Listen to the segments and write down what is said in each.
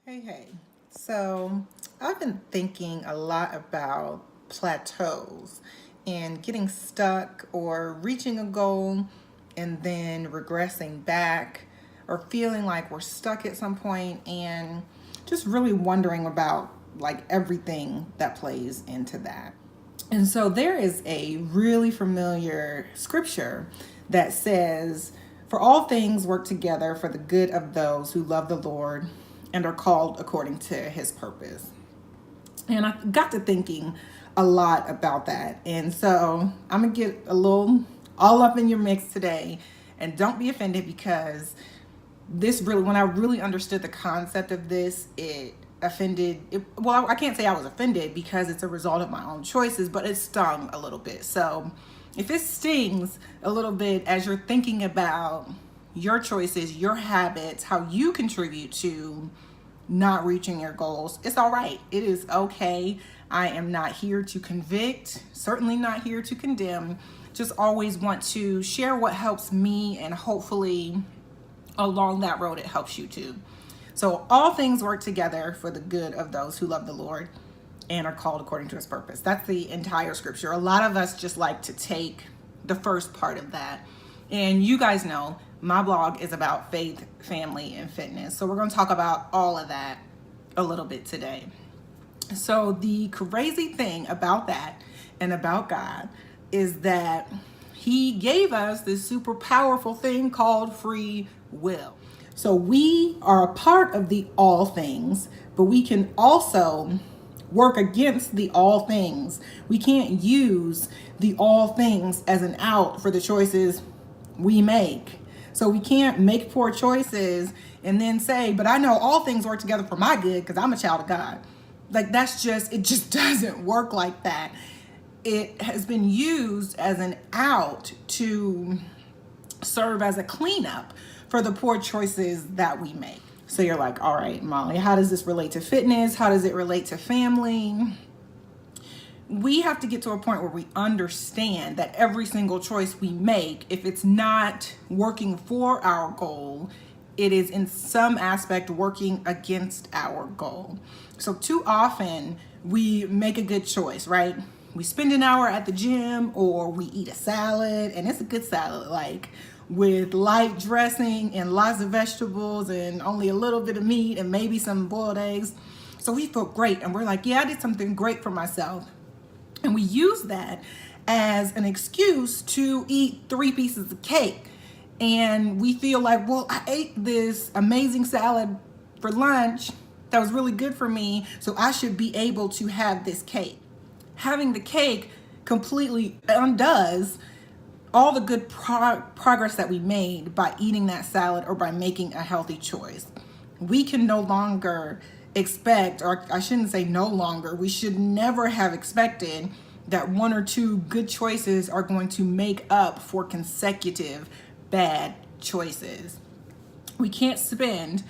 Hey. So I've been thinking a lot about plateaus and getting stuck or reaching a goal and then regressing back or feeling like we're stuck at some point and just really wondering about like everything that plays into that. And so there is a really familiar scripture that says, "For all things work together for the good of those who love the Lord and are called according to his purpose." And I got to thinking a lot about that. And so I'm going to get a little all up in your mix today. And don't be offended because this really, when I really understood the concept of this, it offended. Well, I can't say I was offended because it's a result of my own choices, but it stung a little bit. So if it stings a little bit as you're thinking about your choices, your habits, how you contribute to not reaching your goals, it's all right. It is okay. I am not here to convict, certainly not here to condemn. Just always want to share what helps me, and hopefully along that road it helps you too. So all things work together for the good of those who love the Lord and are called according to his purpose. That's the entire scripture. A lot of us just like to take the first part of that. And you guys know my blog is about faith, family, and fitness. So we're going to talk about all of that a little bit today. So the crazy thing about that and about God is that he gave us this super powerful thing called free will. So we are a part of the all things, but we can also work against the all things. We can't use the all things as an out for the choices we make. So we can't make poor choices and then say, but I know all things work together for my good because I'm a child of God. Like it just doesn't work like that. It has been used as an out to serve as a cleanup for the poor choices that we make. So you're like, all right, Molly, how does this relate to fitness? How does it relate to family? We have to get to a point where we understand that every single choice we make, if it's not working for our goal, it is in some aspect working against our goal. So too often we make a good choice, right? We spend an hour at the gym or we eat a salad, and it's a good salad, like with light dressing and lots of vegetables and only a little bit of meat and maybe some boiled eggs. So we feel great and we're like, yeah, I did something great for myself. And we use that as an excuse to eat 3 pieces of cake. And we feel like, well, I ate this amazing salad for lunch that was really good for me, so I should be able to have this cake. Having the cake completely undoes all the good progress that we made by eating that salad or by making a healthy choice. We can no longer expect, or I shouldn't say no longer, we should never have expected that 1 or 2 good choices are going to make up for consecutive bad choices. We can't spend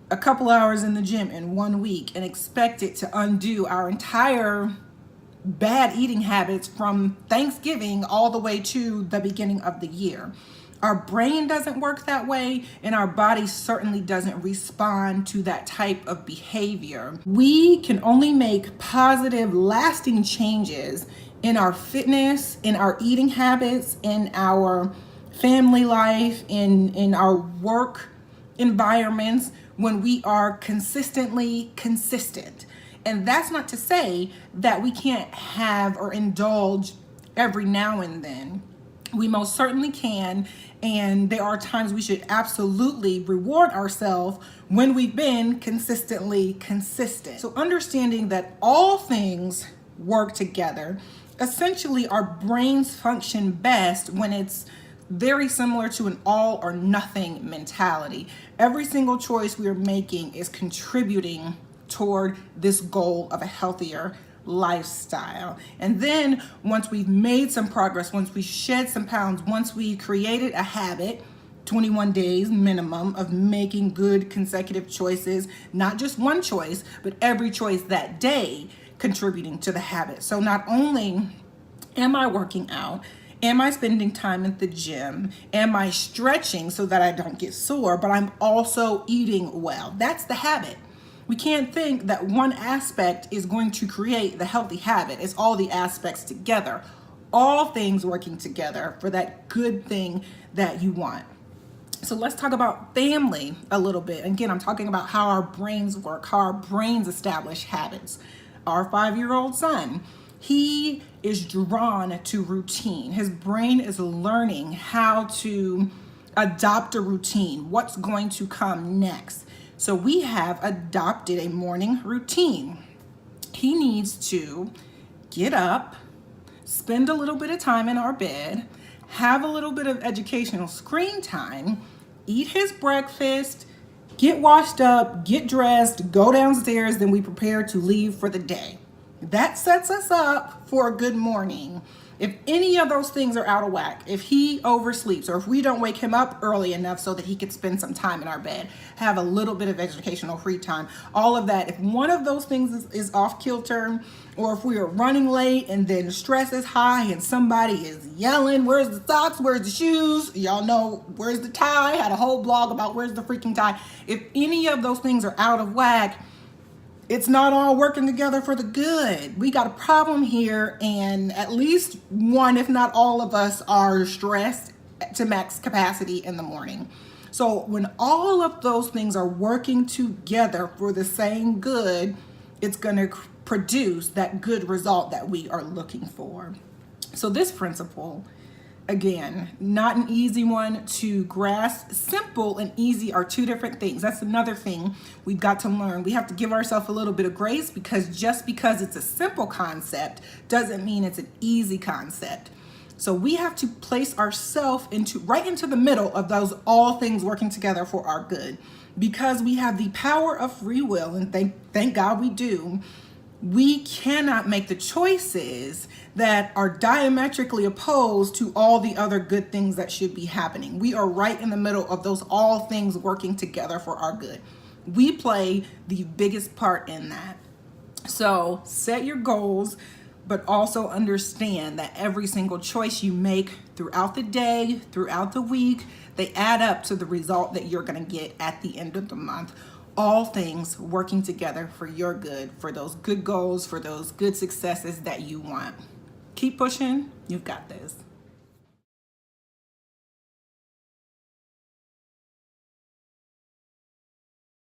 a couple hours in the gym in 1 week and expect it to undo our entire bad eating habits from Thanksgiving all the way to the beginning of the year. Our brain doesn't work that way, and our body certainly doesn't respond to that type of behavior. We can only make positive, lasting changes in our fitness, in our eating habits, in our family life, in our work environments when we are consistently consistent. And that's not to say that we can't have or indulge every now and then. We most certainly can. And there are times we should absolutely reward ourselves when we've been consistently consistent. So understanding that all things work together, essentially our brains function best when it's very similar to an all or nothing mentality. Every single choice we are making is contributing toward this goal of a healthier lifestyle. And then once we've made some progress, once we shed some pounds, once we created a habit, 21 days minimum of making good consecutive choices, not just one choice, but every choice that day contributing to the habit. So not only am I working out, am I spending time at the gym, am I stretching so that I don't get sore, but I'm also eating well. That's the habit. We can't think that one aspect is going to create the healthy habit. It's all the aspects together, all things working together for that good thing that you want. So let's talk about family a little bit. Again, I'm talking about how our brains work, how our brains establish habits. Our 5-year-old son, he is drawn to routine. His brain is learning how to adopt a routine, what's going to come next. So we have adopted a morning routine. He needs to get up, spend a little bit of time in our bed, have a little bit of educational screen time, eat his breakfast, get washed up, get dressed, go downstairs, then we prepare to leave for the day. That sets us up for a good morning. If any of those things are out of whack, if he oversleeps, or if we don't wake him up early enough so that he could spend some time in our bed, have a little bit of educational free time, all of that, if one of those things is off kilter, or if we are running late and then stress is high and somebody is yelling, where's the socks, where's the shoes, y'all know, where's the tie, I had a whole blog about where's the freaking tie. If any of those things are out of whack, it's not all working together for the good. We got a problem here, and at least one, if not all of us, are stressed to max capacity in the morning. So when all of those things are working together for the same good, it's going to produce that good result that we are looking for. So this principle, again, not an easy one to grasp. Simple and easy are two different things. That's another thing we've got to learn. We have to give ourselves a little bit of grace, because just because it's a simple concept doesn't mean it's an easy concept. So we have to place ourselves right into the middle of those all things working together for our good, because we have the power of free will, and thank God we do. We cannot make the choices that are diametrically opposed to all the other good things that should be happening. We are right in the middle of those all things working together for our good. We play the biggest part in that. So set your goals, but also understand that every single choice you make throughout the day, throughout the week, they add up to the result that you're going to get at the end of the month. All things working together for your good, for those good goals, for those good successes that you want. Keep pushing. You've got this.